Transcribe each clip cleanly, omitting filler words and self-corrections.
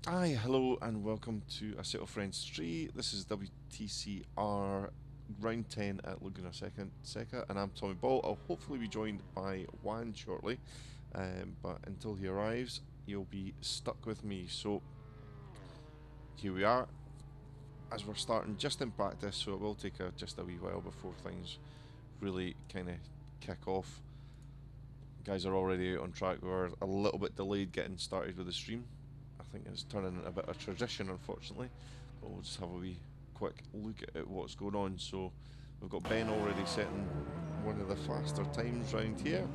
Hi, hello, and welcome to Assetto Friends 3. This is WTCR round 10 at Laguna Seca, and I'm Tommy Ball. I'll hopefully be joined by Juan shortly, but until he arrives, you'll be stuck with me. So, here we are, as we're starting just in practice, so it will take just a wee while before things really kind of kick off. Guys are already out on track. We're a little bit delayed getting started with the stream. I think it's turning into a bit of a tradition, unfortunately. But we'll just have a wee quick look at what's going on. So we've got Ben already setting one of the faster times round here.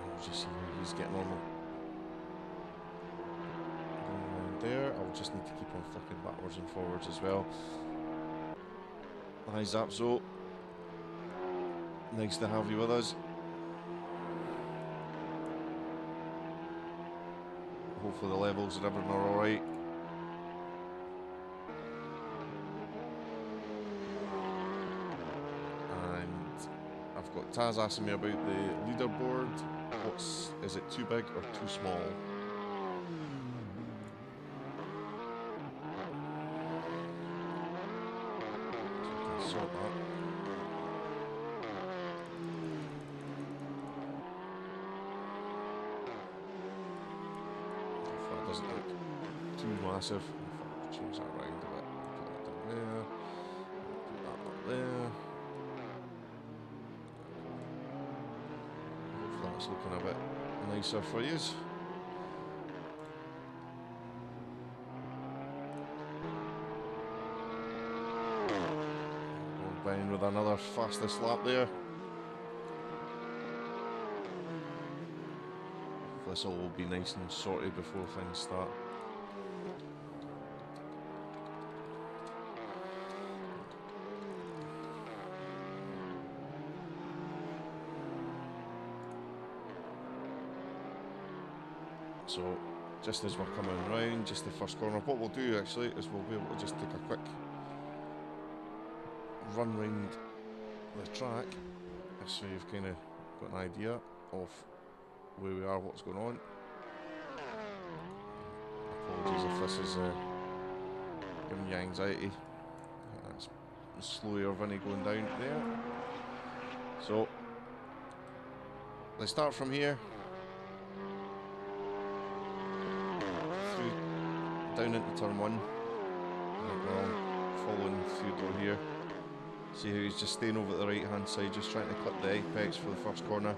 We'll just see how he's getting on going around there. I'll just need to keep on flicking backwards and forwards as well. Hi Zapzo. Nice to have you with us. Hopefully the levels and everything are alright. And I've got Taz asking me about the leaderboard. Is it too big or too small? So I can sort that. Hopefully that doesn't look too massive. I'll change that around a bit. Put that down there. Put that up there. Hopefully that's looking a bit nicer for you. Going with another fastest lap there. This all will be nice and sorted before things start. So, just as we're coming round, just the first corner, what we'll do actually is we'll be able to just take a quick run round the track, so you've kind of got an idea of where we are, what's going on. Apologies if this is giving you anxiety. That's slowly Vinny going down there. So, let's start from here. Through, down into turn 1. We're all following Theodore here. See how he's just staying over at the right hand side, just trying to clip the apex for the first corner.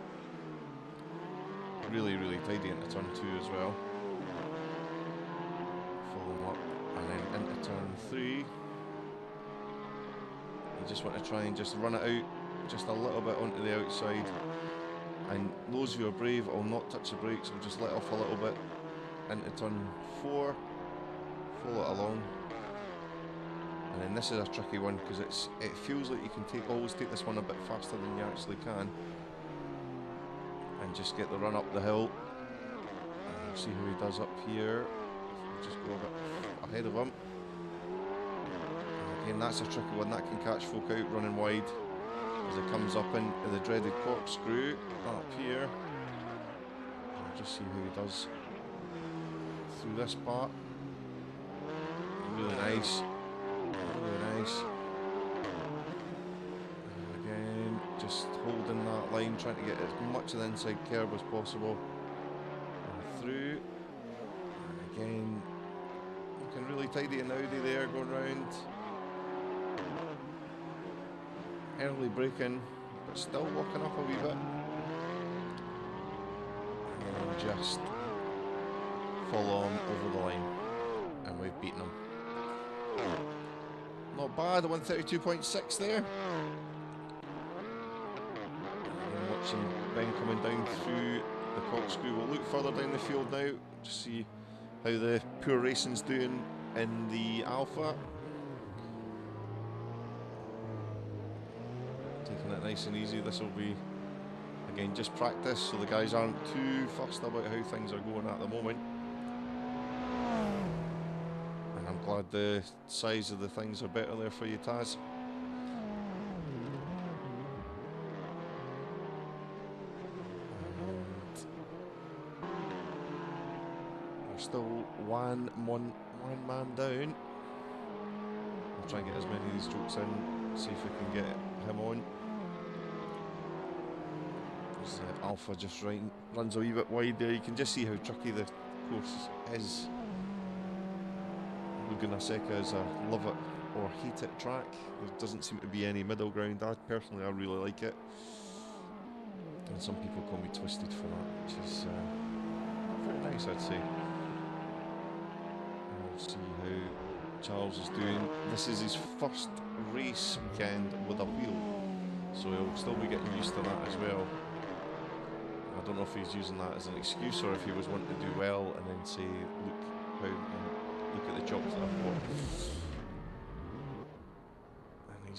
Really, really tidy into turn 2 as well. Follow him up, and then into turn 3. You just want to try and just run it out just a little bit onto the outside. And those who are brave, I'll not touch the brakes, I'll just let off a little bit into turn 4. Follow it along. And then this is a tricky one because it feels like you can always take this one a bit faster than you actually can. And just get the run up the hill. And we'll see how he does up here. We'll just go a bit ahead of him. And again, that's a tricky one. That can catch folk out running wide as it comes up into the dreaded corkscrew up here. We'll just see how he does through this part. Really nice. Really nice. And again, just holding that line, trying to get as much of the inside curb as possible. And through. And again, looking really tidy and outy there, going round. Early braking, but still walking up a wee bit. And then just follow him over the line. And we've beaten him. Not bad, 132.6 there. And watching Ben coming down through the corkscrew. We'll look further down the field now to see how the poor racing's doing in the Alpha. Taking it nice and easy. This will be, again, just practice, so the guys aren't too fussed about how things are going at the moment. I'm glad the size of the things are better there for you, Taz. And one man down. I'll try and get as many of these jokes in, see if we can get him on. Alpha just runs a wee bit wide there. You can just see how tricky the course is. Laguna Seca is a love it or hate it track. There doesn't seem to be any middle ground. I really like it. And some people call me twisted for that, which is very nice, I'd say. We'll see how Charles is doing. This is his first race weekend with a wheel, so he'll still be getting used to that as well. I don't know if he's using that as an excuse or if he was wanting to do well and then say, look at the jobs that I've got. And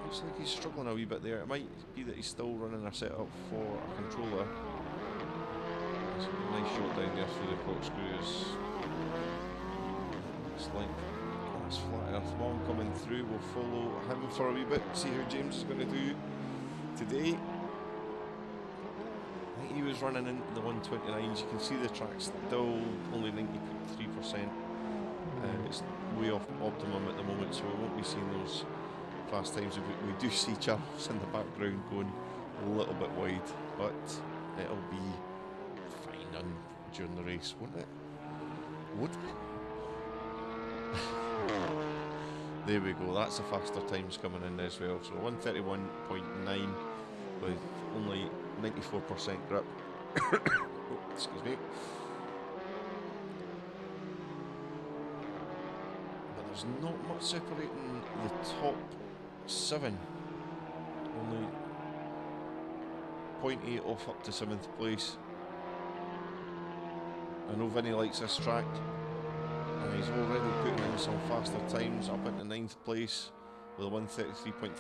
looks like he's struggling a wee bit there. It might be that he's still running a setup for a controller. It's a nice shot down there through the corkscrews. Looks like that's Flat Earth Mom coming through. We'll follow him for a wee bit, see how James is going to do today. I think he was running into the 129s. You can see the track's still only 93%. It's way off optimum at the moment, so we won't be seeing those fast times. We do see Charles in the background going a little bit wide, but it'll be fine during the race, won't it? Would it? There we go, that's the faster times coming in as well. So 131.9 with only 94% grip. Oh, excuse me. But there's not much separating the top 7. Only 0.8 off up to 7th place. I know Vinny likes this track, and he's already putting in some faster times up into 9th place with a 133.3.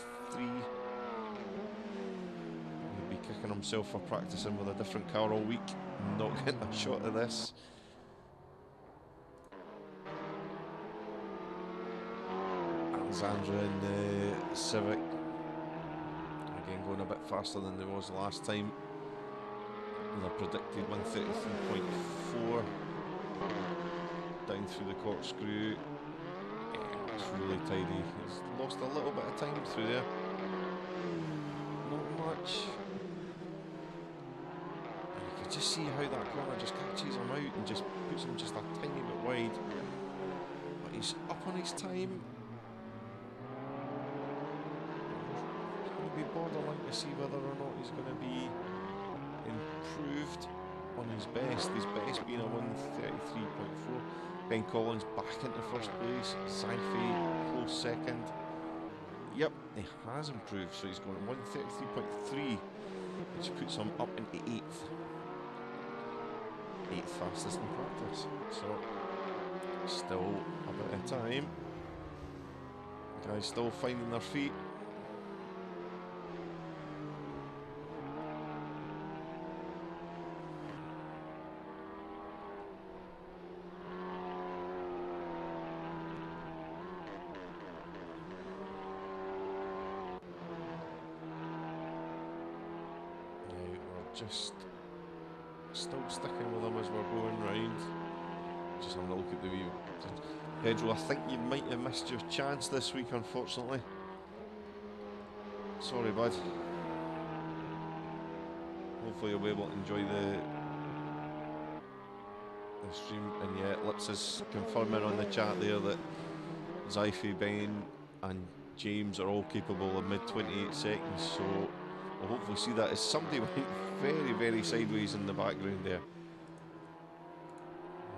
He'll be kicking himself for practicing with a different car all week, not getting a shot of this. Alexandra in the Civic, again going a bit faster than there was last time. With a predicted 133.4 down through the corkscrew. Yeah, it's really tidy. He's lost a little bit of time through there. Not much. And you can just see how that corner just catches him out and just puts him just a tiny bit wide. But he's up on his time. It's going to be borderline to see whether or not he's going to be improved on his best being a 133.4. Ben Collins back into first place, Sci-Fi close second. Yep, he has improved, so he's going 133.3, which puts him up into 8th fastest in practice. So still a bit of time. The guys still finding their feet. Just still sticking with them as we're going round. Just having a look at the wheel. Pedro, I think you might have missed your chance this week, unfortunately. Sorry, bud. Hopefully you'll be able to enjoy the stream. And yeah, Lips is confirming on the chat there that Zyphy, Ben and James are all capable of mid 28 seconds, so we'll hopefully see that. As somebody went very, very sideways in the background there.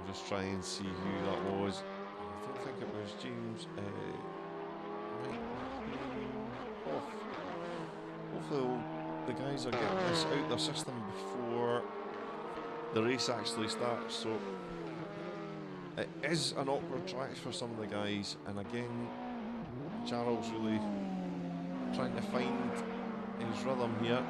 I'll just try and see who that was. I don't think it was James. Might be off. Hopefully the guys are getting this out their system before the race actually starts. So it is an awkward track for some of the guys, and again, Charles really trying to find his rhythm here.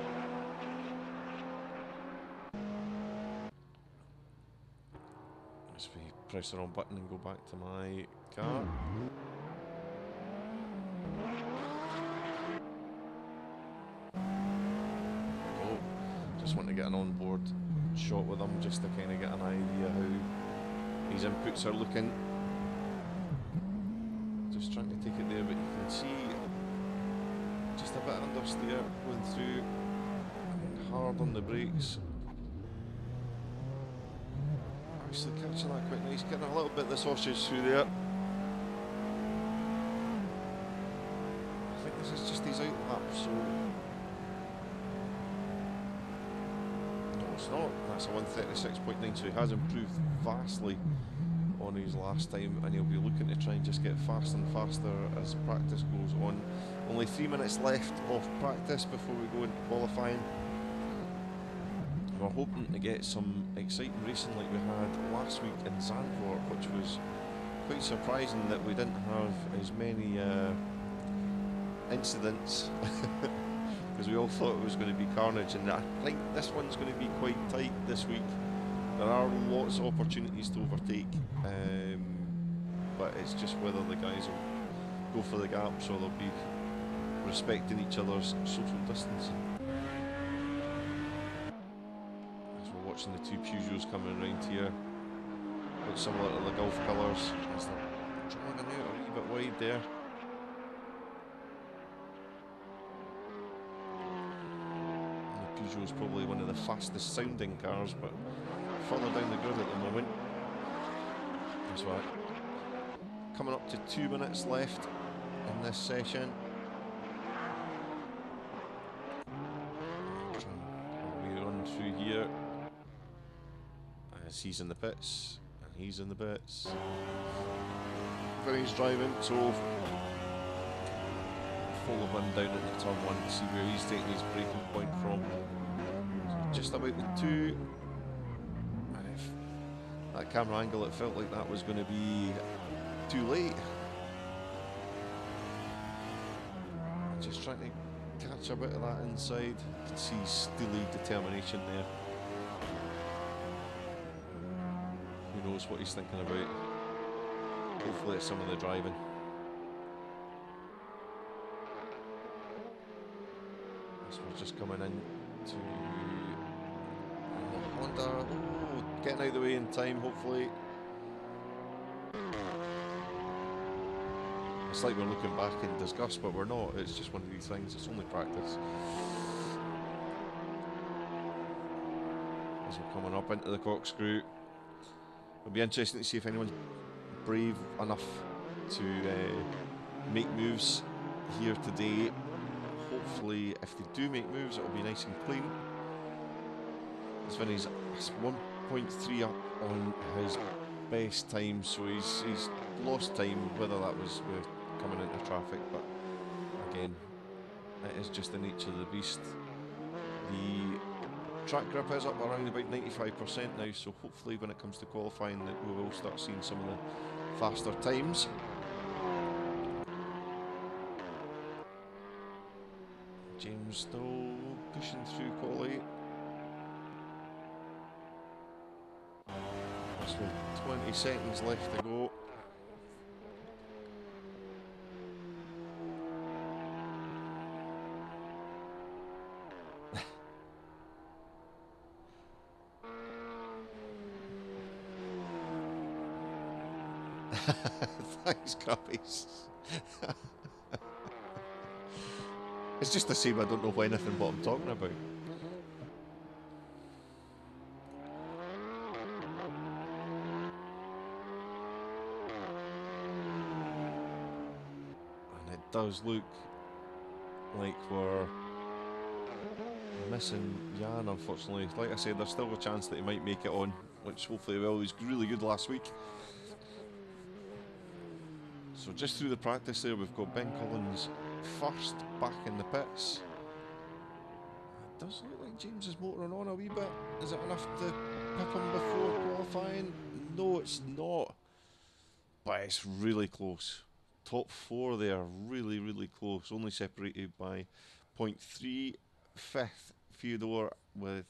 As we press the wrong button and go back to my car. Oh, just want to get an onboard shot with him just to kind of get an idea His inputs are looking, just trying to take it there, but you can see just a bit understeer going through, hard on the brakes. Actually catching that quite nice, getting a little bit of the sausage through there. I think this is just his out lap, so no, it's not. That's a 1:36.9, so he has improved vastly on his last time, and he'll be looking to try and just get faster and faster as practice goes on. Only 3 minutes left of practice before we go into qualifying. We're hoping to get some exciting racing like we had last week in Zandvoort, which was quite surprising that we didn't have as many incidents because we all thought it was going to be carnage, and I think this one's going to be quite tight this week. There are lots of opportunities to overtake, but it's just whether the guys will go for the gaps or they'll be respecting each other's social distancing. As we're watching the two Peugeots coming around here, quite similar to the Gulf colours, as they're driving out a wee bit wide there. Peugeot's probably one of the fastest sounding cars, but further down the grid at the moment. That's right. Coming up to 2 minutes left in this session. We run through here as he's in the pits and he's in the pits. Vinny's driving, so full of wind down into turn one to see where he's taking his braking point from. So just about the two, and if that camera angle, it felt like that was going to be too late. Just trying to catch a bit of that inside. You can see steely determination there. Who knows what he's thinking about. Hopefully it's some of the driving. So we're just coming in to Honda. Oh, getting out of the way in time, hopefully. It's like we're looking back in disgust, but we're not. It's just one of these things. It's only practice. As we're coming up into the corkscrew, it'll be interesting to see if anyone's brave enough to make moves here today. Hopefully, if they do make moves, it'll be nice and clean. As Vinny's 1.3 up on his best time, so he's lost time, whether that was with coming into traffic, but again, it is just the nature of the beast. The track grip is up around about 95% now, so hopefully when it comes to qualifying that we will start seeing some of the faster times. James still pushing through quality. So 20 seconds left to go. Thanks, Crappies. It's just the same, I don't know anything what I'm talking about. And it does look like we're missing Jan, unfortunately. Like I said, there's still a chance that he might make it on, which hopefully he will. He was really good last week. So just through the practice there, we've got Ben Collins first, back in the pits. It does look like James is motoring on a wee bit. Is it enough to pip him before qualifying? No, it's not. But it's really close. Top four there, really, really close. Only separated by 0.3. Fifth, Theodore with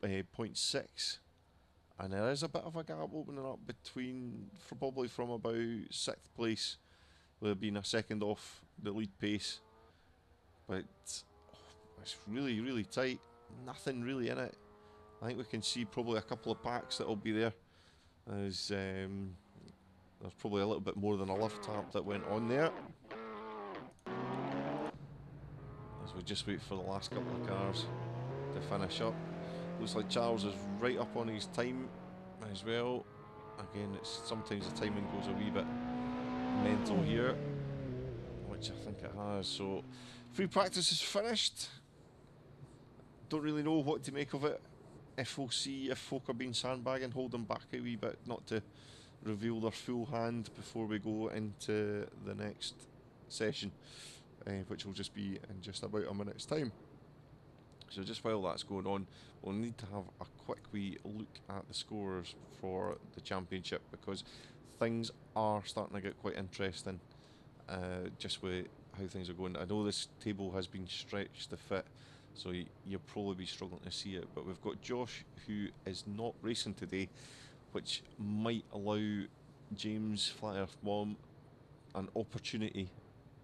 0.6. And there is a bit of a gap opening up between, probably from about 6th place, with being a second off the lead pace. But it's really, really tight. Nothing really in it. I think we can see probably a couple of packs that will be there. As there's probably a little bit more than a left tap that went on there. As we just wait for the last couple of cars to finish up. Looks like Charles is right up on his time as well. Again, it's sometimes the timing goes a wee bit mental here, which I think it has. So, free practice is finished. Don't really know what to make of it. If we'll see if folk have been sandbagging, holding back a wee bit, not to reveal their full hand before we go into the next session, which will just be in just about a minute's time. So just while that's going on, we'll need to have a quick wee look at the scores for the championship, because things are starting to get quite interesting just with how things are going. I know this table has been stretched to fit, so you'll probably be struggling to see it, but we've got Josh, who is not racing today, which might allow James Flat Earth Mom an opportunity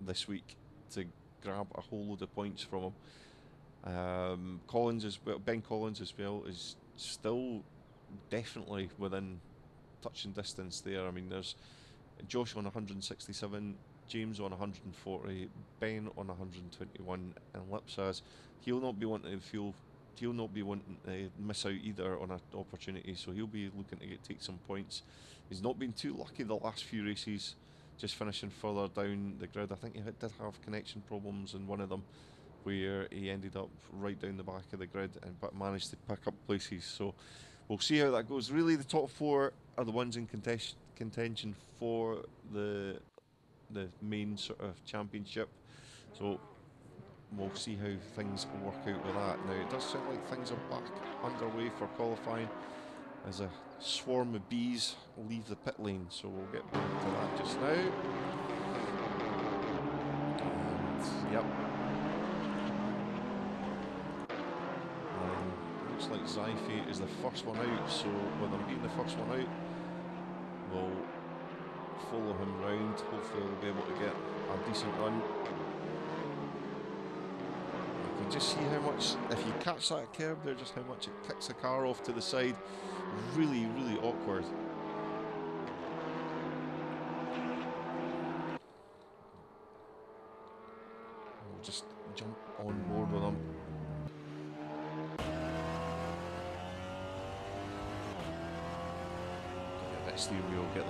this week to grab a whole load of points from him. Collins as well, Ben Collins as well, is still definitely within touching distance there. I mean, there's Josh on 167, James on 140, Ben on 121, and Lipsas, he'll not be wanting to miss out either on an opportunity, so he'll be looking to take some points. He's not been too lucky the last few races, just finishing further down the grid. I think he did have connection problems in one of them, where he ended up right down the back of the grid but managed to pick up places. So we'll see how that goes. Really, the top four are the ones in contention for the main sort of championship. So we'll see how things work out with that. Now, it does sound like things are back underway for qualifying as a swarm of bees leave the pit lane. So we'll get back to that just now. And, yep. Looks like Zyphe is the first one out, so with him being the first one out, we'll follow him round. Hopefully we'll be able to get a decent run. You can just see how much, if you catch that curb there, just how much it kicks the car off to the side. Really, really awkward. We'll just jump on board with him. Steering wheel, get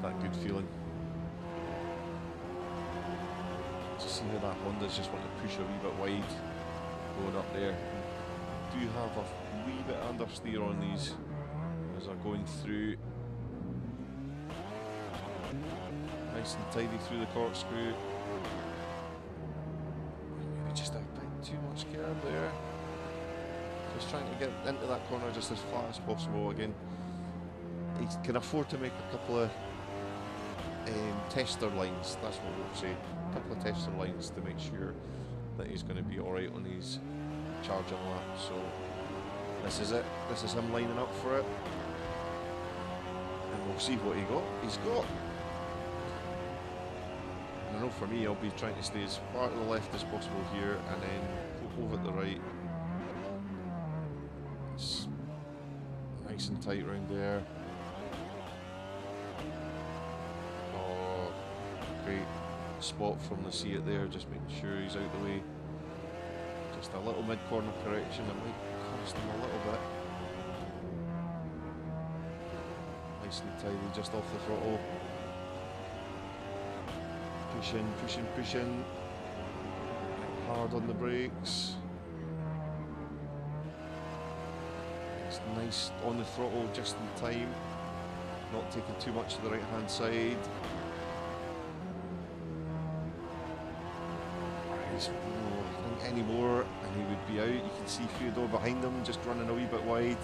that good feeling. Just see how that Honda's just want to push a wee bit wide going up there. Do have a wee bit understeer on these as they're going through. Nice and tidy through the corkscrew. Maybe just a bit too much curb there. Just trying to get into that corner just as flat as possible again. He can afford to make a couple of tester lines, that's what we'll say. A couple of tester lines to make sure that he's going to be alright on his charging lap. So this is it. This is him lining up for it. And we'll see what he's got. And I know for me, I'll be trying to stay as far to the left as possible here and then poke over at the right. It's nice and tight round there. Great spot from the seat there, just making sure he's out the way. Just a little mid-corner correction that might cost him a little bit. Nice and tidy, just off the throttle. Pushing, pushing, pushing. Hard on the brakes. It's nice on the throttle just in time. Not taking too much to the right hand side. I think any more and he would be out. You can see Theodore behind him just running a wee bit wide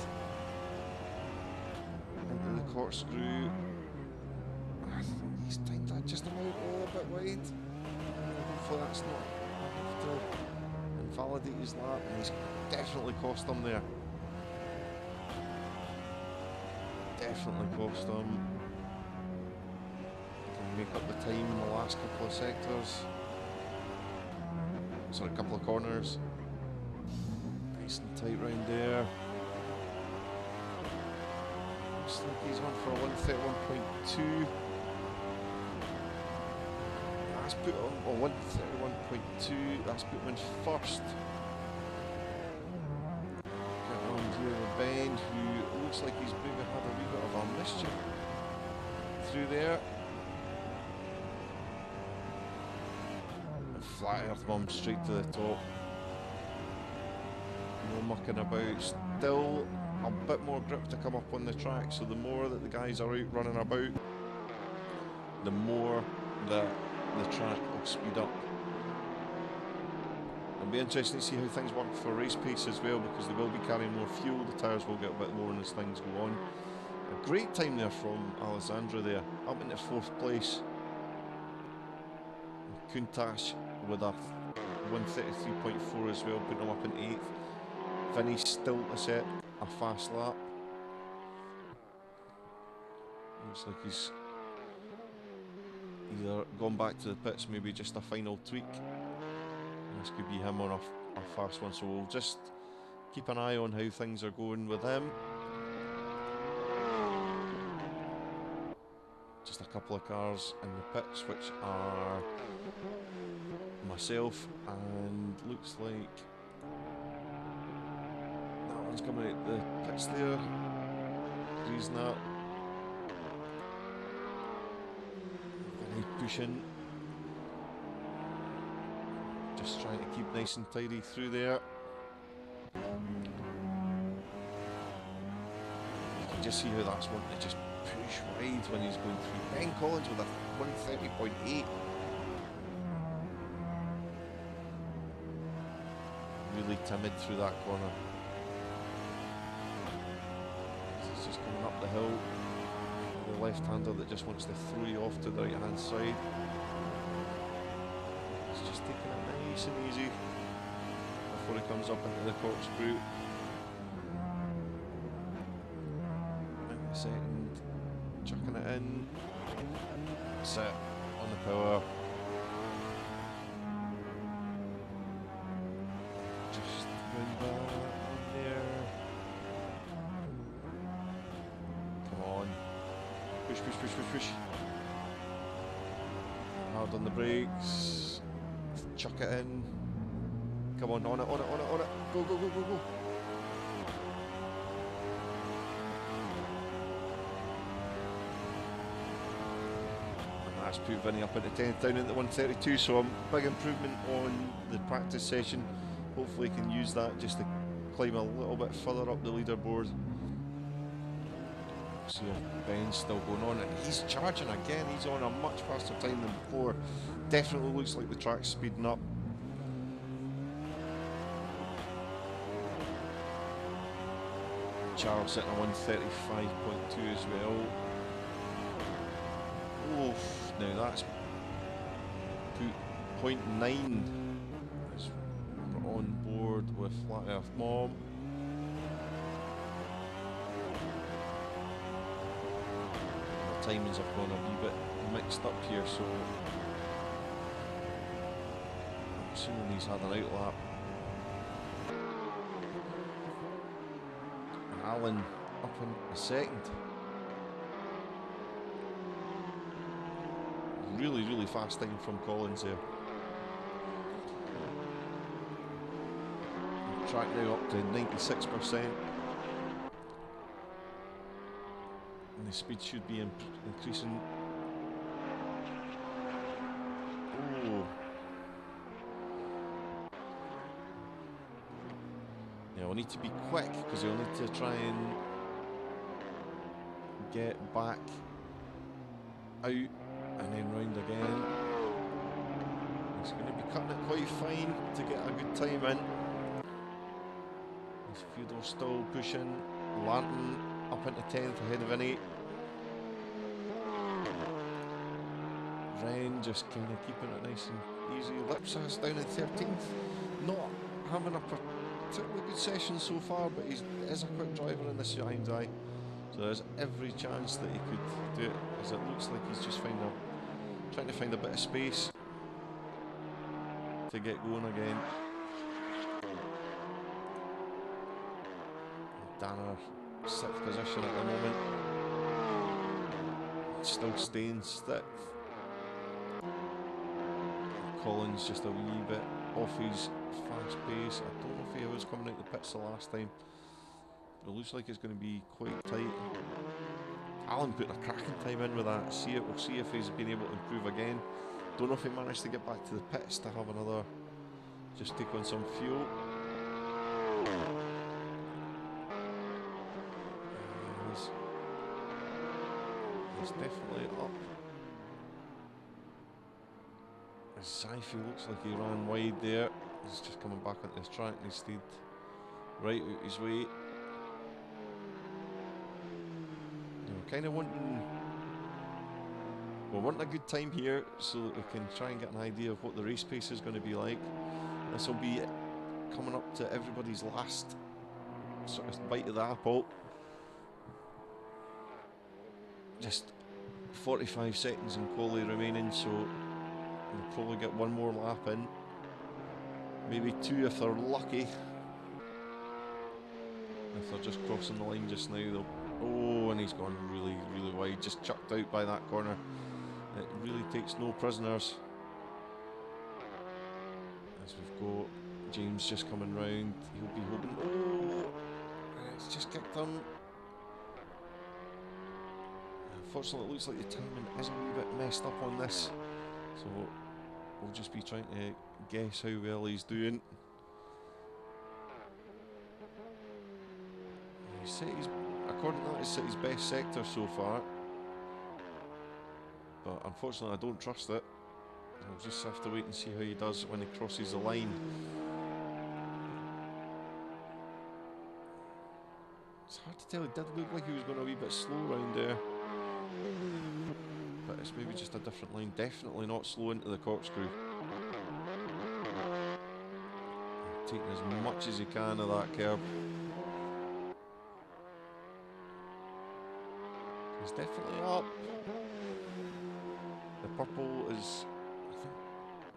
into the corkscrew. I think he's timed that just about a little bit wide. Hopefully that's not enough to invalidate his lap, and he's definitely cost him there. Definitely cost him. Can make up the time in the last couple of sectors. So a couple of corners. Nice and tight round there. Looks like he's on for a 131.2. That's put him on 131.2. That's put him in first. Get on here with Ben, who looks like he's maybe had a wee bit of a mischief through there. And flat earth mum straight to the top. No mucking about. Still a bit more grip to come up on the track, so the more that the guys are out running about, the more that the track will speed up. It'll be interesting to see how things work for race pace as well, because they will be carrying more fuel. The tyres will get a bit more as things go on. A great time there from Alessandra there, up into 4th place. Kuntash with a 133.4 as well, putting him up in 8th. Vinny's still to set a fast lap. Looks like he's either gone back to the pits, maybe just a final tweak. This could be him on a fast one, so we'll just keep an eye on how things are going with him. Just a couple of cars in the pits, which are myself, and looks like that one's coming out the pits there. Freezing that. Very pushing. Just trying to keep nice and tidy through there. You can just see how that's wanting to just push wide when he's going through. Ben Collins with a 130.8. Really timid through that corner. He's just coming up the hill. The left-hander that just wants to throw you off to the right-hand side. He's just taking it nice and easy before he comes up into the corkscrew. In the second, chucking it in. That's it, on the power. Just round that on there. Come on. Push, push, push, push, push. Hard on the brakes. Chuck it in. Come on it, on it, on it, on it. Go, go, go, go, go. And that's put Vinny up into 10th, down into 132, so a big improvement on the practice session. Hopefully he can use that just to climb a little bit further up the leaderboard. See if Ben's still going on, and he's charging again. He's on a much faster time than before. Definitely looks like the track's speeding up. Charles sitting at 135.2 as well. Oof, now that's put 0.9 is on board with Flat Earth Mom. Timings have gone a wee bit mixed up here, so I'm assuming he's had an outlap. And Alan up in a second. Really, really fast time from Collins there. Track now up to 96%. The speed should be increasing. Oh. Yeah, we'll need to be quick because we'll need to try and get back out and then round again. He's going to be cutting it quite fine to get a good time in. Theodore still pushing. Lantern up into 10th ahead of Vinny. Ren just kind of keeping it nice and easy. Lipsas down in 13th. Not having a particularly good session so far, but he is a quick driver in this Hyundai. So there's every chance that he could do it, as it looks like he's just trying to find a bit of space to get going again. Danner 6th position at the moment. Still staying 6th. Collins just a wee bit off his fast pace. I don't know if he was coming out the pits the last time. It looks like it's going to be quite tight. Alan put a cracking time in with that. We'll see if he's been able to improve again. Don't know if he managed to get back to the pits to have another, just take on some fuel. He's definitely up. Saifi looks like he ran wide there. He's just coming back onto this track and he stayed right out his way. We're kind of wanting a good time here so that we can try and get an idea of what the race pace is going to be like. This will be coming up to everybody's last sort of bite of the apple. Just 45 seconds in quali remaining, so we'll probably get one more lap in. Maybe 2 if they're lucky. If they're just crossing the line just now, they'll... Oh, and he's gone really, really wide. Just chucked out by that corner. It really takes no prisoners. As we've got James just coming round. He'll be hoping... Oh! It's just kicked him. Unfortunately, it looks like the timing is a wee bit messed up on this. So we'll just be trying to guess how well he's doing. According to that, he's set his best sector so far. But unfortunately, I don't trust it. I'll just have to wait and see how he does when he crosses the line. It's hard to tell. It did look like he was going a wee bit slow round there. But it's maybe just a different line. Definitely not slow into the corkscrew. Taking as much as he can of that curb. He's definitely up. The purple is, I think,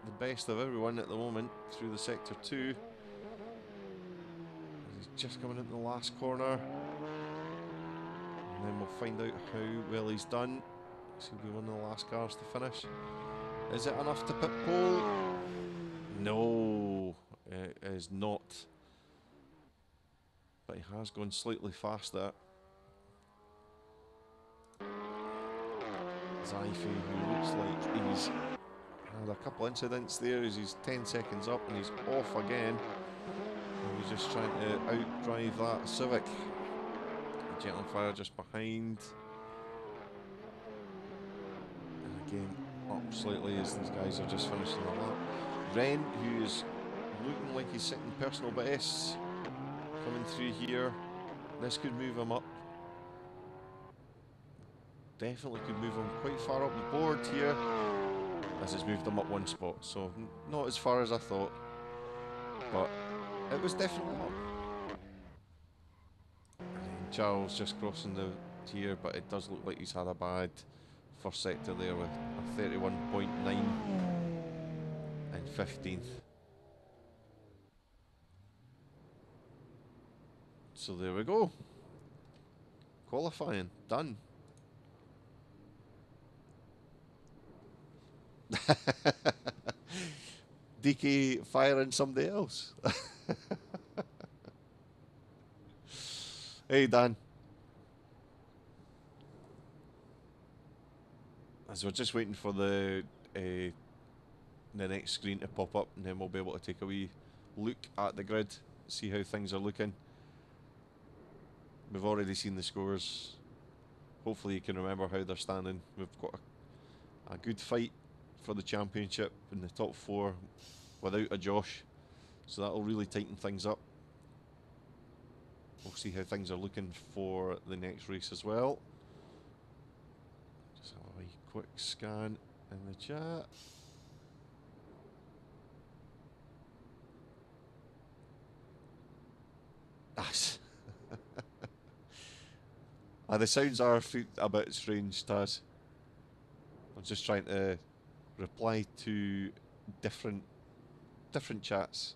the best of everyone at the moment through the sector 2. He's just coming into the last corner. And then we'll find out how well he's done. He'll be one of the last cars to finish. Is it enough to pit pole? No, it is not. But he has gone slightly faster. Zaifi, who looks like he's had a couple incidents there as he's 10 seconds up and he's off again. And he's just trying to outdrive that Civic. Jet on Fire just behind. And again, up slightly as these guys are just finishing the lap. Ren, who is looking like he's setting personal bests, coming through here. This could move him up. Definitely could move him quite far up the board here, as it's moved him up one spot, so not as far as I thought, but it was definitely up. And Charles just crossing the tier, but it does look like he's had a bad first sector there with a 31.9 and 15th. So there we go. Qualifying done. DK firing somebody else. Hey Dan. As we're just waiting for the next screen to pop up, and then we'll be able to take a wee look at the grid, see how things are looking. We've already seen the scores. Hopefully you can remember how they're standing. We've got a good fight for the championship in the top 4 without a Josh, so that'll really tighten things up. We'll see how things are looking for the next race as well. Just have a wee quick scan in the chat. The sounds are a bit strange, Taz. I'm just trying to reply to different chats.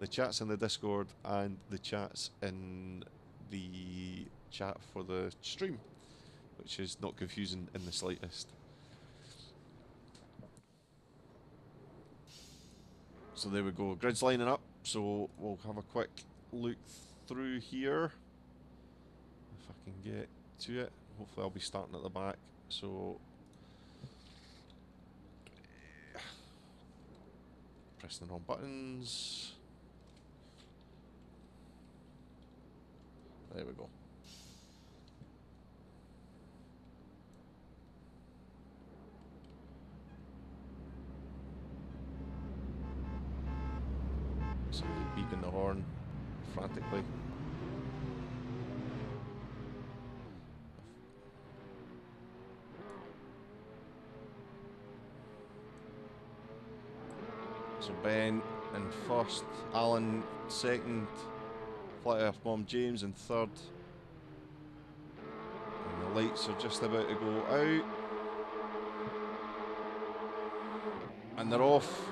The chats in the Discord and the chats in the chat for the stream, which is not confusing in the slightest. So there we go, grid's lining up, so we'll have a quick look through here, if I can get to it. Hopefully I'll be starting at the back, so pressing the wrong buttons. There we go. Somebody beeping the horn frantically. So Ben in first, Alan second, Flight Earth Bomb James in third. And the lights are just about to go out. And they're off.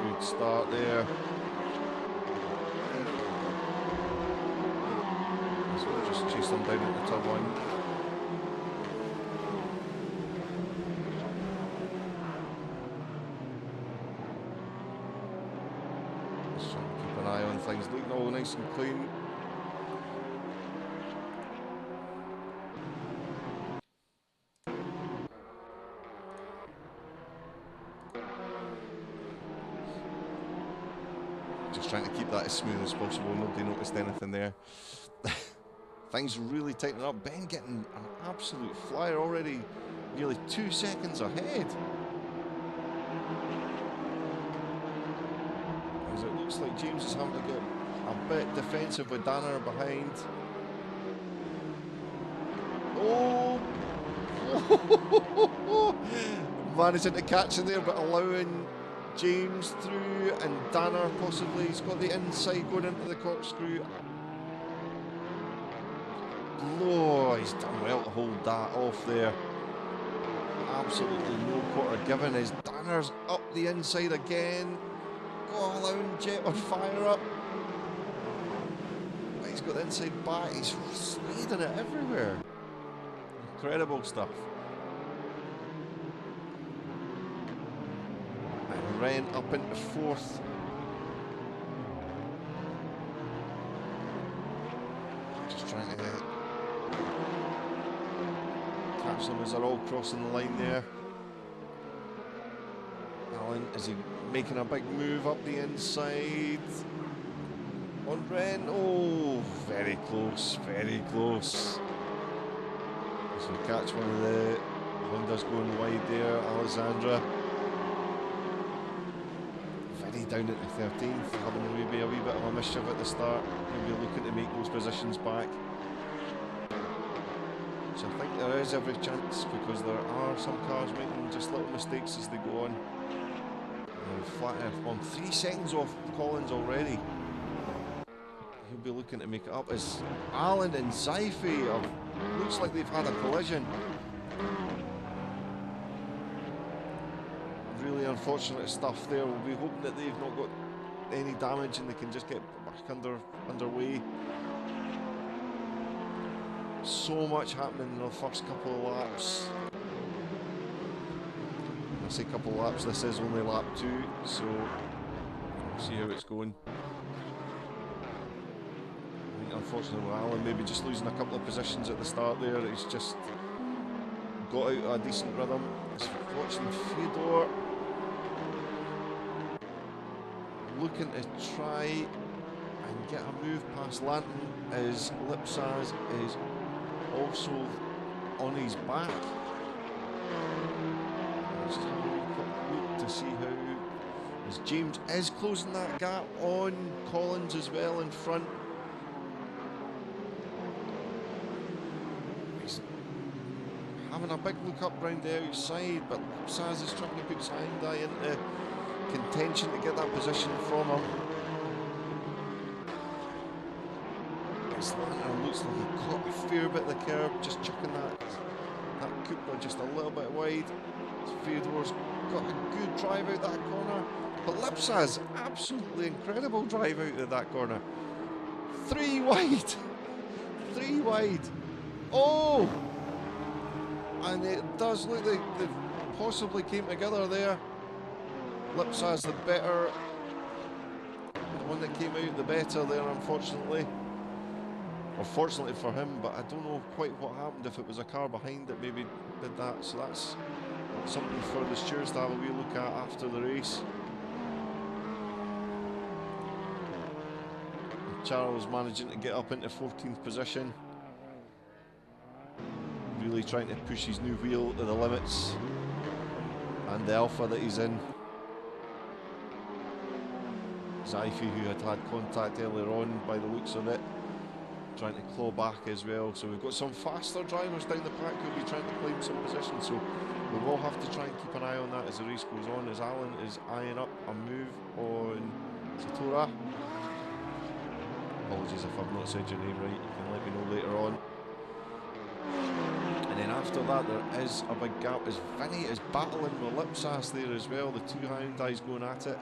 Good start there. So we'll just chase them down at the turn one. Just trying to keep an eye on things, looking all nice and clean. Just trying to keep that as smooth as possible. Nobody noticed anything there. Things really tightening up. Ben getting an absolute flyer already, nearly 2 seconds ahead. As it looks like James is having to get a bit defensive with Danner behind. Oh! Managing to catch it there, but allowing James through, and Danner possibly. He's got the inside going into the corkscrew. Oh, he's done well to hold that off there. Absolutely no quarter given as Danner's up the inside again. Oh, allowing Jet on fire up. But he's got the inside back. He's sliding it everywhere. Incredible stuff. And Ren up into fourth. Just trying to catch them as they're all crossing the line there. Alan, is he making a big move up the inside? On Ren, oh, very close, very close. So catch one of the Hondas going wide there, Alexandra. Very down at the 13th, having maybe a wee bit of a mischief at the start. Maybe looking to make those positions back. So I think there is every chance, because there are some cars making just little mistakes as they go on. And Flat Earth Bomb 3 seconds off Collins already. He'll be looking to make it up as Alan and Zaifi looks like they've had a collision. Really unfortunate stuff there. We'll be hoping that they've not got any damage and they can just get back underway. So much happening in the first couple of laps. When I say couple of laps, this is only lap 2, so we'll see how it's going. I think unfortunately with Alan maybe just losing a couple of positions at the start there. He's just got out of a decent rhythm. He's watching Fedor looking to try and get a move past Lanton as Lipsaz is also on his back. Just having a quick look to see how, as James is closing that gap on Collins as well in front. He's having a big look up round the outside, but Lipsaz is trying to put his Hyundai into contention to get that position from him. Lanton looks like he caught a fair bit of the curb, just chucking that Cooper just a little bit wide. Fedor's got a good drive out that corner, but Lipsaz, absolutely incredible drive out of that corner. 3 wide. 3 wide. Oh! And it does look like they possibly came together there. Lipsa's the better. The one that came out the better there, unfortunately. Or fortunately for him, but I don't know quite what happened, if it was a car behind that maybe did that. So that's something for the stewards to have a wee look at after the race. Charles managing to get up into 14th position. Really trying to push his new wheel to the limits. And the Alpha that he's in. Zaifi, who had contact earlier on by the looks of it, trying to claw back as well. So we've got some faster drivers down the pack who'll be trying to claim some position. So we will have to try and keep an eye on that as the race goes on, as Alan is eyeing up a move on Satora. Apologies if I've not said your name right, you can let me know later on. And then after that there is a big gap as Vinny is battling with Lipsas there as well, the two Hyundais going at it.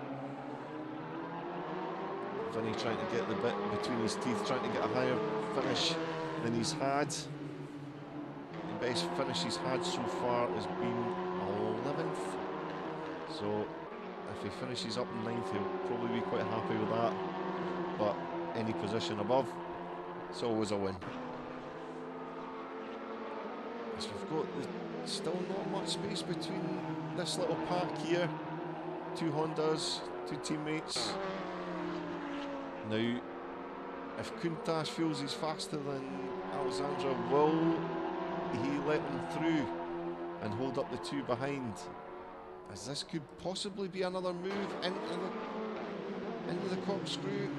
Vinny trying to get the bit between his teeth, trying to get a higher finish than he's had. The best finish he's had so far has been 11th. So if he finishes up in 9th, he'll probably be quite happy with that. But any position above, it's always a win. So we've got still not much space between this little pack here. 2 Hondas, 2 teammates. Now, if Kuntas feels he's faster than Alexandra, will he let him through and hold up the 2 behind? As this could possibly be another move into the corkscrew.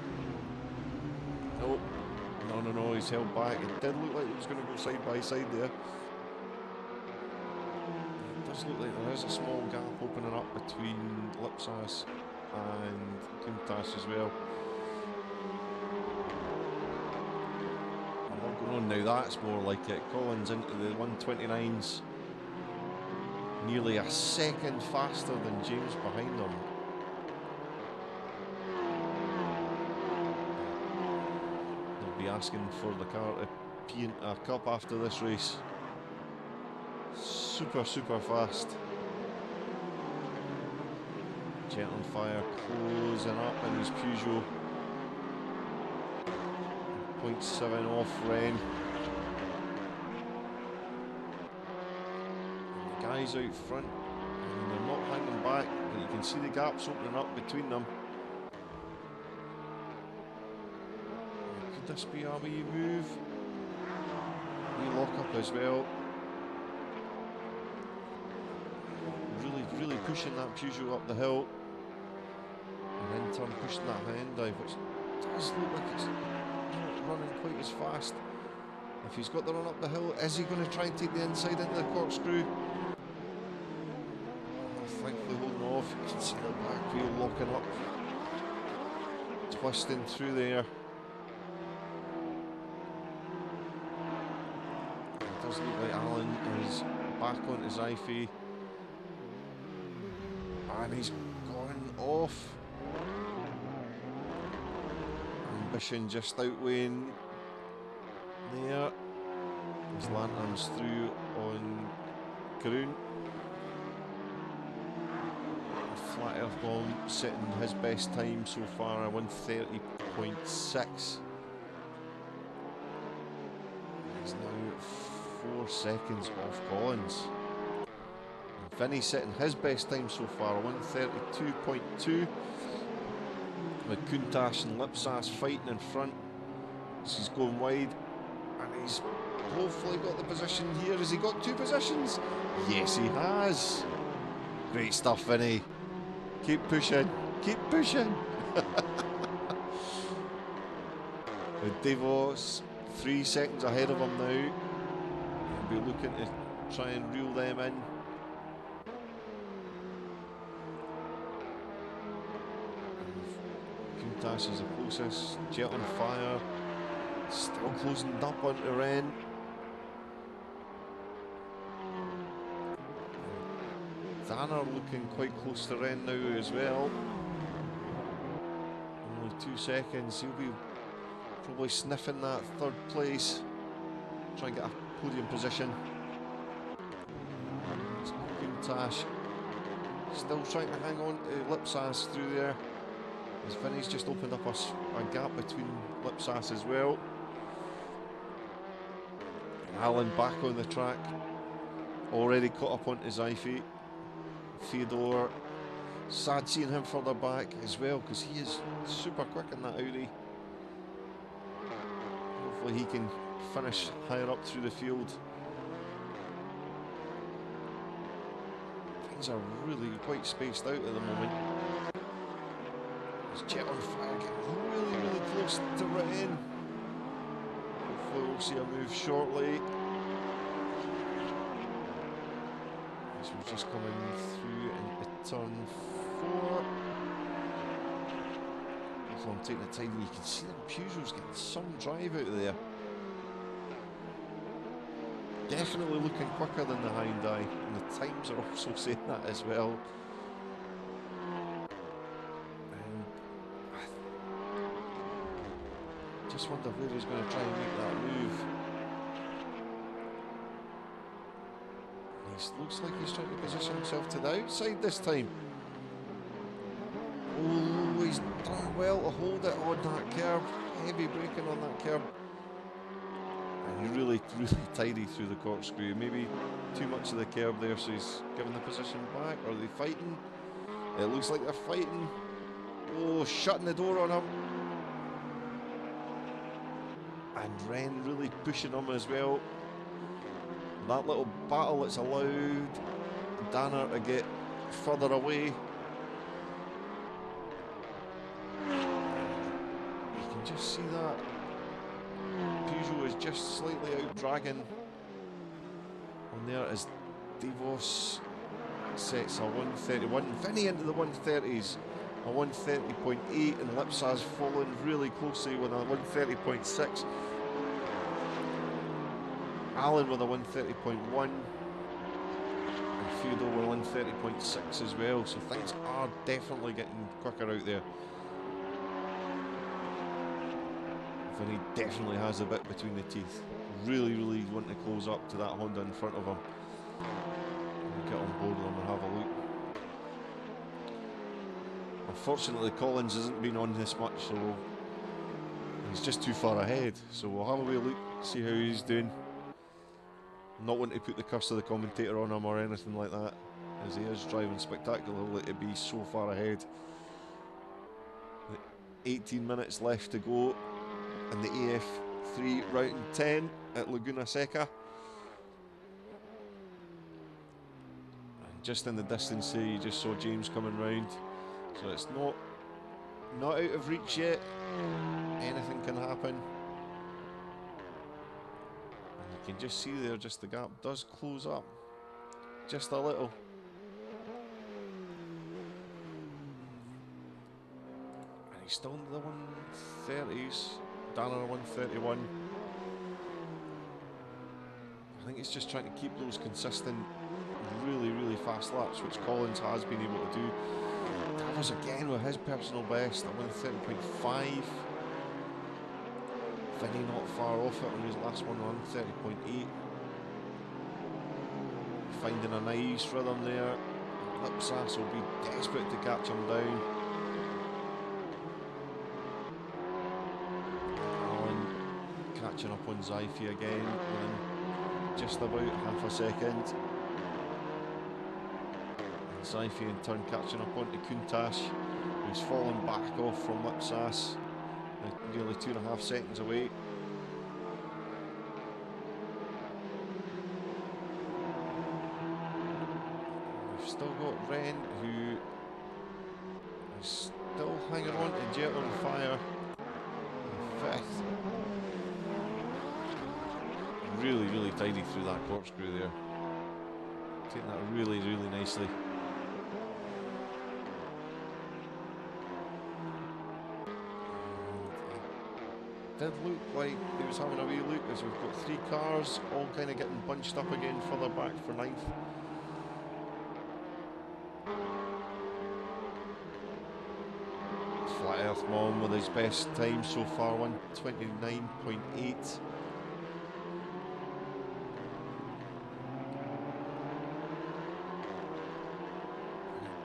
Nope. No, he's held back. It did look like it was going to go side by side there. It does look like there is a small gap opening up between Lipsas and Kuntas as well. Now that's more like it. Collins into the 129s, nearly a second faster than James behind them. They'll be asking for the car to pee into a cup after this race. Super fast. Jet on fire, closing up in his Peugeot. 0.7 off Ren. And the guys out front, and they're not hanging back, but you can see the gaps opening up between them. Could this be a wee move? Wee lock up as well. Really pushing that Peugeot up the hill, and in turn pushing that Hyundai, which does look like it's running quite as fast. If he's got the run up the hill, is he going to try and take the inside into the corkscrew? Thankfully holding off. You can see the back wheel locking up, twisting through there. It does look like Alan is back onto Zaifi, and he's gone off. Ambition just outweighing there. His lanterns through on Karoon. Flat earth bomb setting his best time so far, a 1:30.6. He's now 4 seconds off Collins. And Vinny setting his best time so far, 1:32.2. With Kuntas and Lipsas fighting in front. So he's going wide, and he's hopefully got the position here. Has he got 2 positions? Yes, he has. Great stuff, Vinny. Keep pushing. Keep pushing. With Devos 3 seconds ahead of him now. He'll be looking to try and reel them in. Kuntas is the closest. Jet on fire. Still closing up onto Ren. Danner looking quite close to Ren now as well. Only 2 seconds. He'll be Probably sniffing that third place. Try and get a podium position. Tash still trying to hang on to Lipsas through there, as Vinny's just opened up a gap between Lipsas as well. Alan back on the track, already caught up onto Zyfi. Theodore, sad seeing him further back as well, because he is super quick in that Audi. Hopefully he can finish higher up through the field. Things are really quite spaced out at the moment. There's Jet on fire, getting really close to Ren. Hopefully we'll see a move shortly. As we're just coming through into turn 4. So I'm taking the time, and you can see that Peugeot's getting some drive out of there. Definitely looking quicker than the Hyundai, and the times are also saying that as well. I just wonder where he's going to try and make that move. He looks like he's trying to position himself to the outside this time. Oh, he's done well to hold it on that curb. Heavy braking on that curb. And really tidy through the corkscrew. Maybe too much of the curb there, so he's giving the position back. Are they fighting? It looks like they're fighting. Oh, shutting the door on him. And Ren really pushing him as well. That little battle that's allowed Danner to get further away. You can just see that Peugeot is just slightly out dragging on there as Devos sets a 131. Vinny into the 130s, a 130.8, and Lipsas falling really closely with a 130.6. Allen with a 130.1, and Theodore with a 130.6 as well, so things are definitely getting quicker out there. Vinny definitely has a bit between the teeth. Really wanting to close up to that Honda in front of him. We'll get on board with him and have a look. Unfortunately, Collins hasn't been on this much, so he's just too far ahead. So we'll have a wee look, see how he's doing. Not wanting to put the curse of the commentator on him or anything like that, as he is driving spectacularly to be so far ahead. 18 minutes left to go in the AF3 round 10 at Laguna Seca. And just in the distance here, you just saw James coming round, so it's not out of reach yet. Anything can happen. You can just see there, just the gap does close up just a little. And he's still in the 130s. Danner 131. I think he's just trying to keep those consistent, really fast laps, which Collins has been able to do. That was again with his personal best at 130.5. Vinny not far off it on his last one, 130.8. Finding a nice rhythm there. Lipsas will be desperate to catch him down. Allen catching up on Zyfi again within just about half a second. And Zyfi in turn catching up onto Kuntash, who's fallen back off from Lipsas. Nearly 2.5 seconds away. We've still got Ren, who is still hanging on to Jet on fire in 5th. Really tidy through that corkscrew there. Taking that really nicely. Did look like he was having a wee look, as we've got 3 cars all kind of getting bunched up again further back for 9th. Flat Earth Mom with his best time so far, 1:29.8. It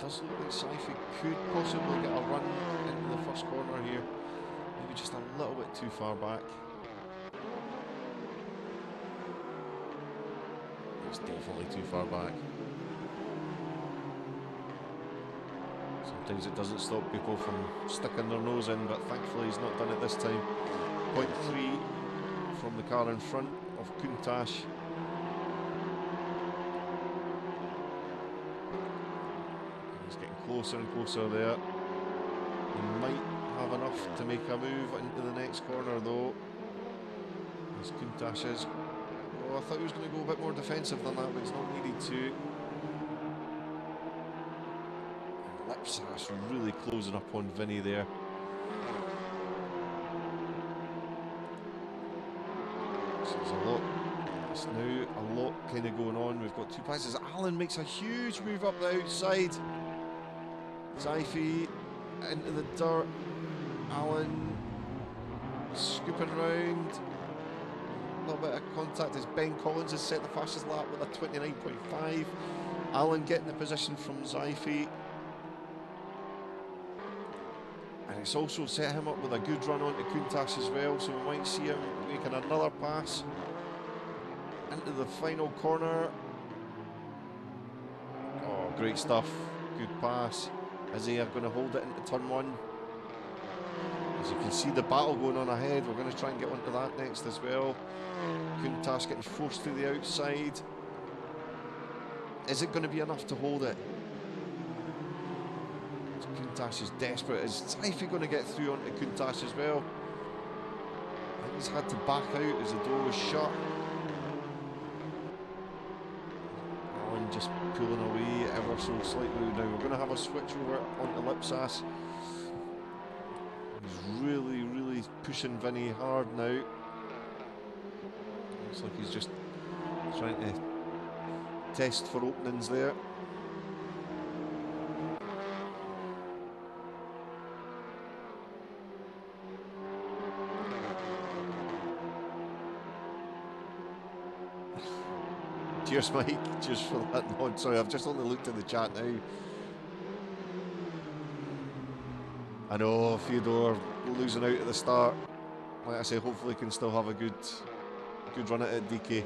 does look like Sci-Fi could possibly get a run into the first corner here. Maybe just a little bit too far back. It's definitely too far back. Sometimes it doesn't stop people from sticking their nose in, but thankfully he's not done it this time. 0.3 from the car in front of Countach. He's getting closer and closer there. He might have enough to make a move into the next corner though. As Countach is. Oh, I thought he was going to go a bit more defensive than that, but he's not needed to. Lipsas really closing up on Vinny there. So there's a lot. It's now a lot kind of going on. We've got two passes. Alan makes a huge move up the outside. Sci-Fi into the dirt. Alan scooping round. A little bit of contact as Ben Collins has set the fastest lap with a 29.5. Alan getting the position from Sci-Fi. And it's also set him up with a good run onto Countach as well, so we might see him making another pass into the final corner. Oh, great stuff. Good pass. Is he going to hold it into turn one? As you can see the battle going on ahead, we're going to try and get onto that next as well. Countach getting forced to the outside. Is it going to be enough to hold it? Countach is desperate. Is Sci-Fi going to get through onto Countach as well? I think he's had to back out as the door was shut. Alan just pulling away ever so slightly. Now we're going to have a switch over onto Lipsas. He's really pushing Vinny hard now. Looks like he's just trying to test for openings there. Cheers, Mike. Cheers for that nod. Sorry, I've just only looked at the chat now. I know Fyodor losing out at the start. Like I say, hopefully can still have a good run at it, DK.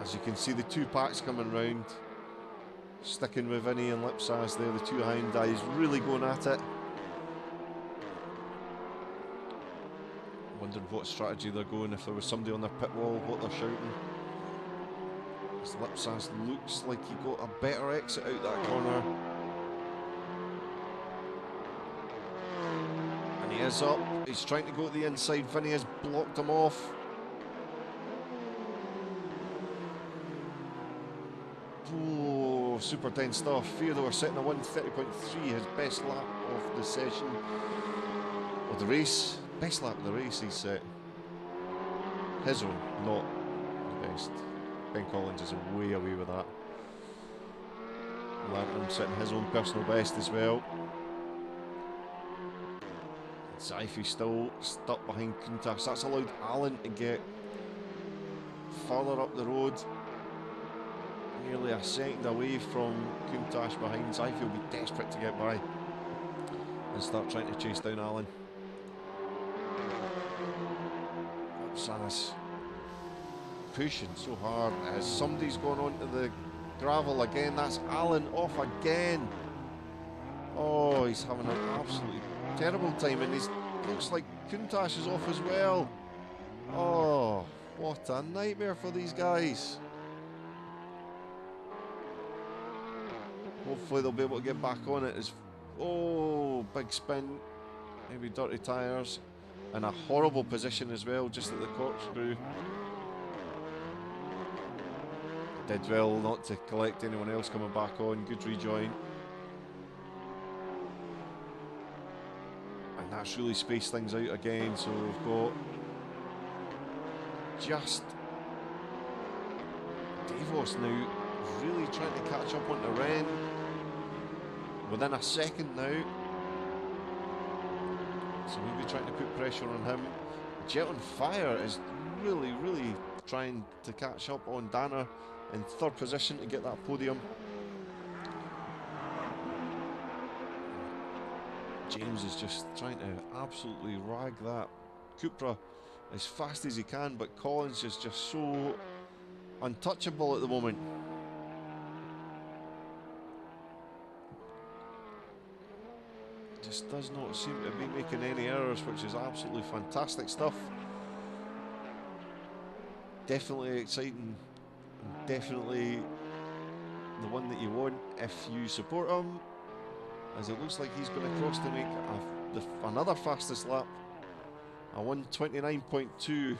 As you can see, the two packs coming round. Sticking with Vinny and Lipsas there, the two Hyundais really going at it. Wondering what strategy they're going, if there was somebody on their pit wall, what they're shouting. As Lipsas looks like he got a better exit out that corner. And he is up, he's trying to go to the inside, Vinny has blocked him off. Oh, super dense stuff. Fyodor setting a 1:30.3, his best lap of the session, of the race. Best lap of the race he's set. His own, not the best. Ben Collins is way away with that. Lantern setting his own personal best as well. Sci-Fi still stuck behind Countach. That's allowed Alan to get further up the road. Nearly a second away from Countach behind. Sci-Fi will be desperate to get by and start trying to chase down Alan. Sanis pushing so hard as somebody's gone onto the gravel again. That's Alan off again. Oh, he's having an absolutely terrible time, and he looks like Countach is off as well. Oh, what a nightmare for these guys. Hopefully they'll be able to get back on it. Oh, big spin, maybe dirty tyres. In a horrible position as well, just at the corkscrew. Did well not to collect anyone else coming back on. Good rejoin. And that's really spaced things out again. So we've got just Davos now really trying to catch up onto Ren. Within a second now. So maybe trying to put pressure on him. Jet on Fire is really, really trying to catch up on Danner in third position to get that podium. James is just trying to absolutely rag that Cupra as fast as he can, but Collins is just so untouchable at the moment. Just does not seem to be making any errors, which is absolutely fantastic stuff. Definitely exciting, definitely the one that you want if you support him, as it looks like he's going to cross to make another fastest lap, a 1:29.2.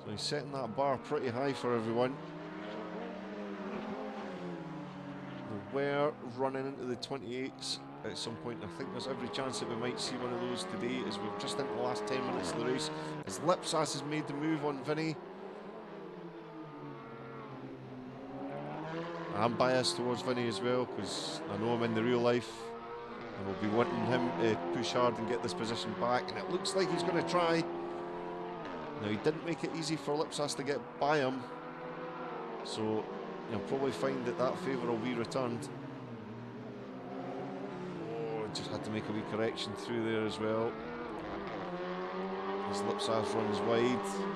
So he's setting that bar pretty high for everyone. We were running into the 28s at some point. I think there's every chance that we might see one of those today, as we're just into the last 10 minutes of the race, as Lipsas has made the move on Vinny. I'm biased towards Vinny as well, because I know him in the real life, and we'll be wanting him to push hard and get this position back, and it looks like he's going to try. Now, he didn't make it easy for Lipsas to get by him, so you'll probably find that that favour will be returned. Oh, just had to make a wee correction through there as well, as Lipsas runs wide.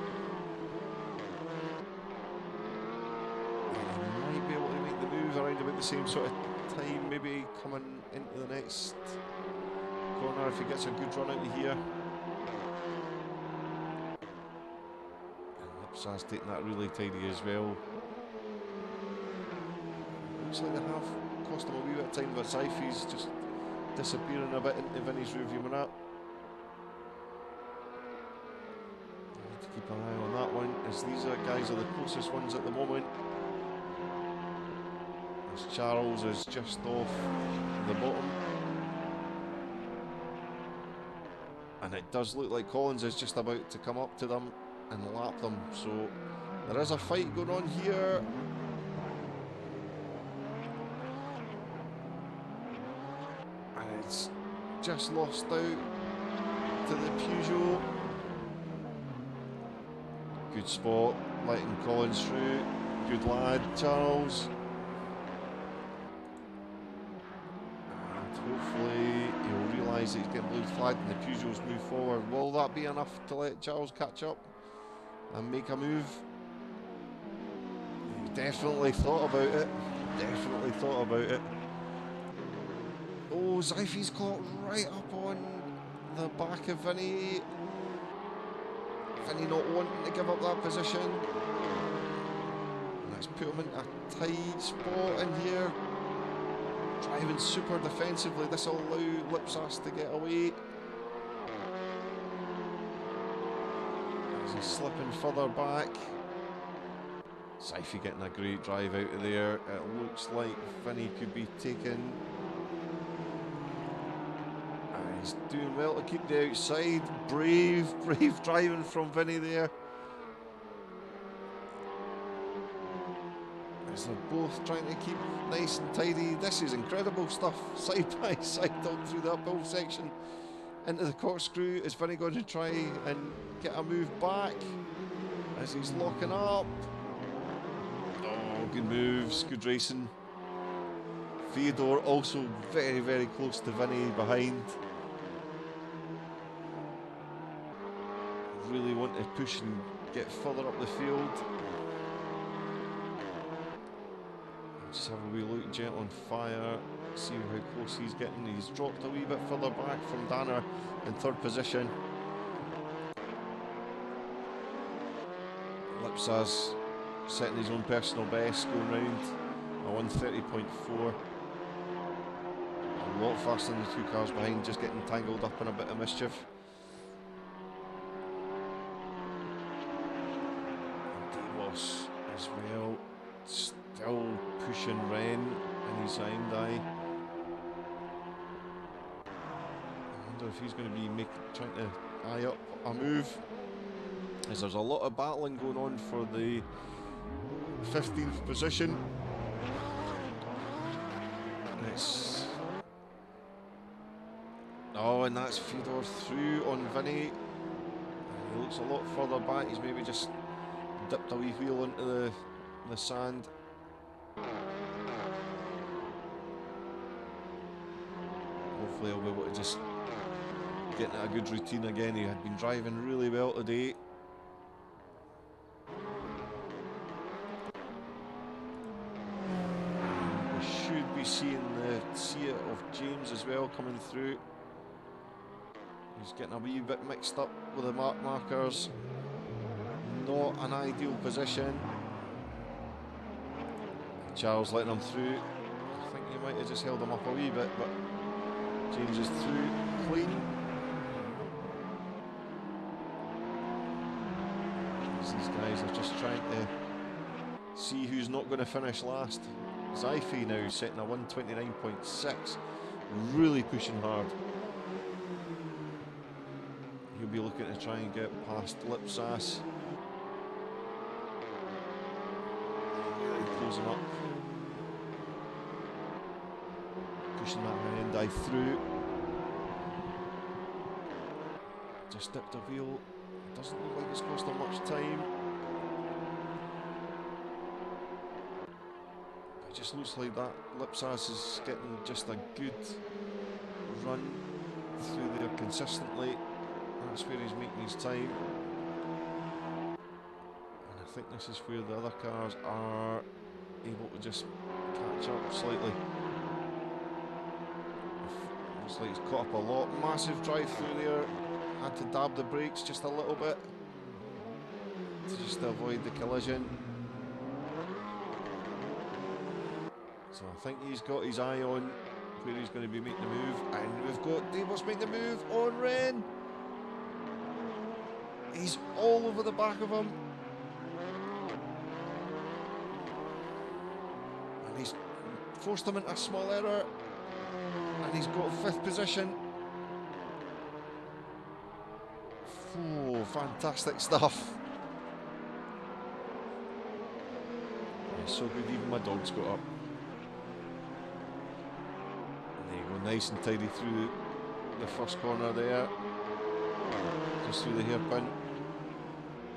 Around about the same sort of time, maybe coming into the next corner if he gets a good run out of here. And Lipsas taking that really tidy as well. Looks like they have cost him a wee bit of time, but Saifi's just disappearing a bit into Vinny's rearview mirror. Need to keep an eye on that one, as these guys are the closest ones at the moment. Charles is just off the bottom, and it does look like Collins is just about to come up to them and lap them, so there is a fight going on here. And it's just lost out to the Peugeot. Good spot, letting Collins through. Good lad, Charles. Hopefully he'll realise that he's getting blue flagged and the Peugeots move forward. Will that be enough to let Charles catch up and make a move? He definitely thought about it. Definitely thought about it. Oh, Zaifi's caught right up on the back of Vinny. Vinny not wanting to give up that position. Let's put him in a tight spot in here. Driving super defensively, this will allow Lipsas to get away. As he's slipping further back. Saifi getting a great drive out of there. It looks like Vinny could be taken. And he's doing well to keep the outside. Brave driving from Vinny there. They're both trying to keep nice and tidy. This is incredible stuff, side by side up through the uphill section into the corkscrew. Is Vinny going to try and get a move back as he's locking up? Oh, good moves, good racing. Theodore also very, very close to Vinny behind. Really want to push and get further up the field. Just have a wee look. Jet on Fire, see how close he's getting. He's dropped a wee bit further back from Danner in third position. Lipsas setting his own personal best, going round a 1:30.4. A lot faster than the two cars behind, just getting tangled up in a bit of mischief. And Davos as well. Still pushing Ren in his Hyundai. I wonder if he's going to be trying to eye up a move, as there's a lot of battling going on for the 15th position. Oh, and that's Fedor through on Vinny. He looks a lot further back. He's maybe just dipped a wee wheel into the sand. Hopefully he'll be able to just get into a good routine again. He had been driving really well today. We should be seeing the Seat of James as well coming through. He's getting a wee bit mixed up with the markers. Not an ideal position. Charles letting him through. I think he might have just held him up a wee bit, but James is through clean. These guys are just trying to see who's not going to finish last. Zyphe now setting a 129.6. Really pushing hard. He'll be looking to try and get past Lipsas. Closing up. Pushing that Hyundai through. Just dipped a wheel. Doesn't look like it's cost him much time. It just looks like that Lipsas is getting just a good run through there consistently. That's where he's making his time. And I think this is where the other cars are able to just catch up slightly. Looks like he's caught up a lot. Massive drive through there. Had to dab the brakes just a little bit to just avoid the collision. So I think he's got his eye on where he's going to be making the move. And we've got Davis making the move on Ren. He's all over the back of him. And he's forced him into a small error. And he's got 5th position. Oh, fantastic stuff. Yeah, so good, even my dog's got up. And there you go, nice and tidy through the first corner there. Just through the hairpin.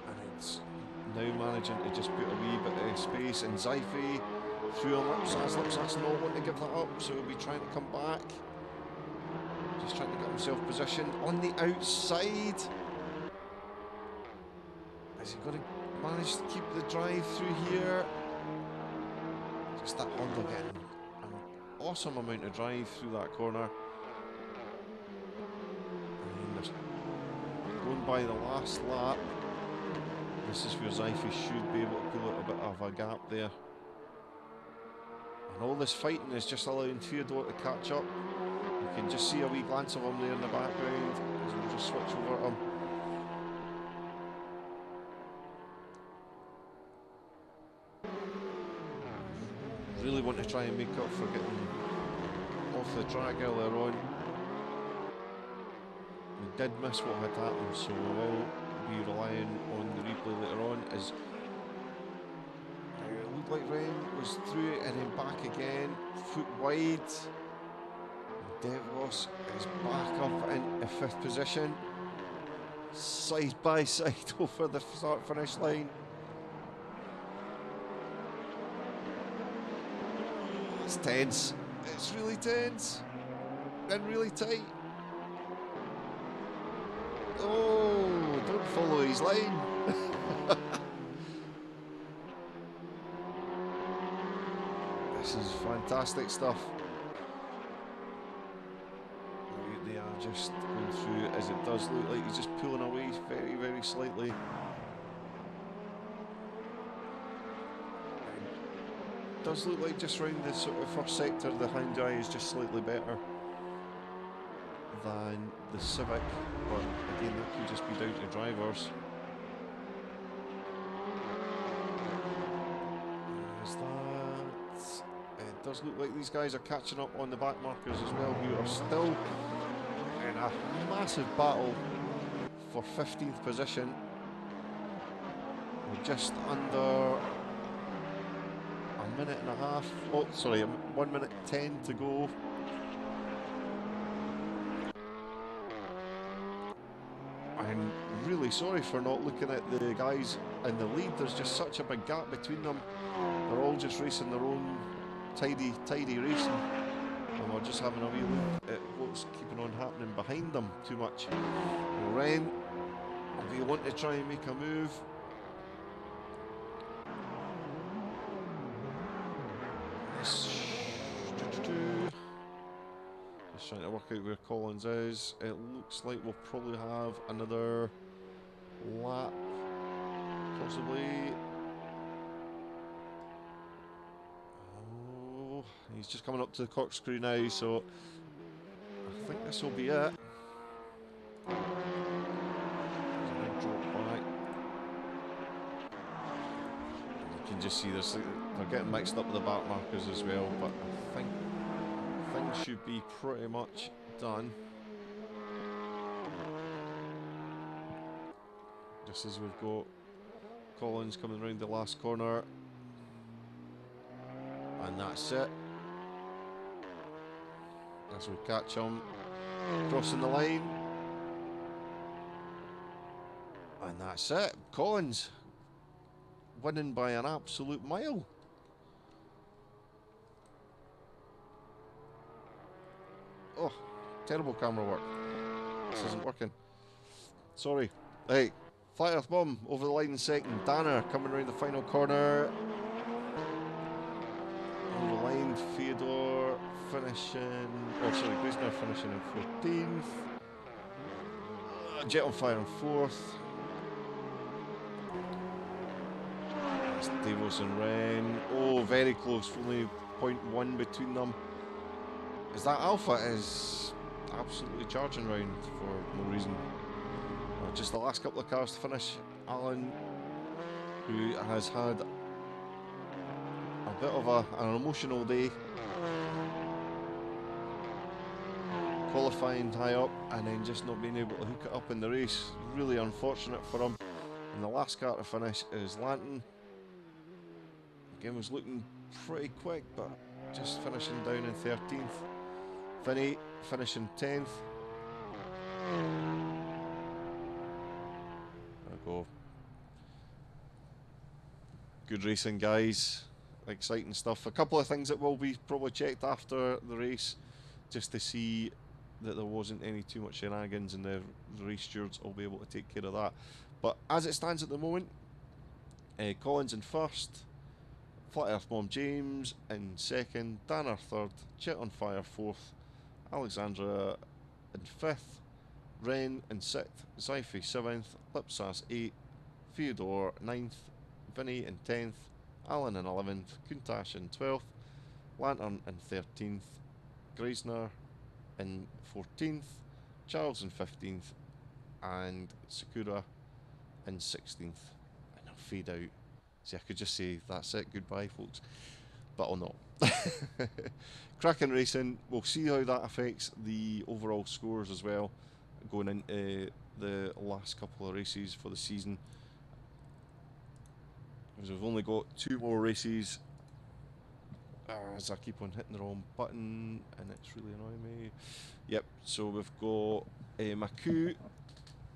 And it's now managing to just put a wee bit of space. And Zyphe through on Lipsas. Lipsas not wanting to give that up, so he'll be trying to come back. Just trying to get himself positioned on the outside. Is he going to manage to keep the drive through here? Just that Honda getting an awesome amount of drive through that corner. And just going by the last lap. This is where Zyphe should be able to pull out a bit of a gap there. And all this fighting is just allowing Theodore to catch up. You can just see a wee glance of him there in the background as we'll just switch over to him. Really want to try and make up for getting off the track earlier on. We did miss what had happened, so we will be relying on the replay later on. As it looked like Ren was through it and then back again, foot wide. Devos is back up into 5th position, side by side over the start finish line. It's tense. It's really tense and really tight. Oh, don't follow his lane. This is fantastic stuff. They are just going through as it does look like he's just pulling away very, very slightly. Does look like just round the sort of first sector the Hyundai is just slightly better than the Civic, but again that could just be down to drivers. Is that? It does look like these guys are catching up on the back markers as well, who are still in a massive battle for 15th position. We're just under a minute and a half, oh sorry, 1 minute 10 to go. sorry for not looking at the guys in the lead. There's just such a big gap between them. They're all just racing their own tidy racing. And we're just having a wee look at what's keeping on happening behind them too much. Ren, if you want to try and make a move. Just trying to work out where Collins is. It looks like we'll probably have another lap, possibly. Oh, he's just coming up to the corkscrew now, so I think this will be it. Drop back. You can just see they're getting mixed up with the back markers as well, but I think things should be pretty much done. Just as we've got Collins coming around the last corner. And that's it. As we catch him crossing the line. And that's it. Collins winning by an absolute mile. Oh, terrible camera work. This isn't working. Sorry. Hey, Flat Earth Mum over the line in second. Danner coming around the final corner. Over the line, Fyodor finishing. Oh, sorry, Grisner finishing in 14th. Jet on Fire in 4th. That's Davos and Ren. Oh, very close. Only 0.1 between them. Is that Alpha is absolutely charging round for no reason. Just the last couple of cars to finish. Alan, who has had a bit of an emotional day, qualifying high up and then just not being able to hook it up in the race. Really unfortunate for him. And the last car to finish is Lanton. Again, was looking pretty quick, but just finishing down in 13th. Vinny finishing 10th. There we go. Good racing, guys. Exciting stuff. A couple of things that will be probably checked after the race, just to see that there wasn't any too much shenanigans, and the race stewards will be able to take care of that. But as it stands at the moment, Collins in first, Flat Earth Mom James in second, Danner third, Jet on Fire fourth, Alexandra in fifth, Ren in sixth, Zyphy seventh, Lipsas 8th, Fyodor 9th, Vinny in 10th, Alan in 11th, Kuntash in 12th, Lantern in 13th, Greisner in 14th, Charles in 15th, and Sakura in 16th. And I'll fade out. See, I could just say that's it, goodbye folks, but I'll not. Cracking racing. We'll see how that affects the overall scores as well, going into the last couple of races for the season, because we've only got 2 more races. As I keep on hitting the wrong button and it's really annoying me. Yep, so we've got Maku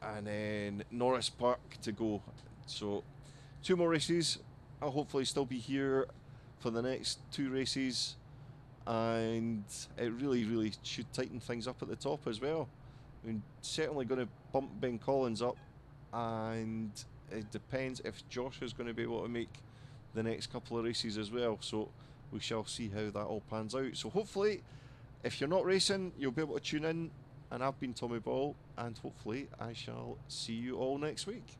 and then Norris Park to go. So 2 more races. I'll hopefully still be here for the next 2 races, and it really should tighten things up at the top as well. I mean, certainly going to bump Ben Collins up, and it depends if Josh is going to be able to make the next couple of races as well. So we shall see how that all pans out. So hopefully, if you're not racing, you'll be able to tune in. And I've been Tommy Ball, and hopefully I shall see you all next week.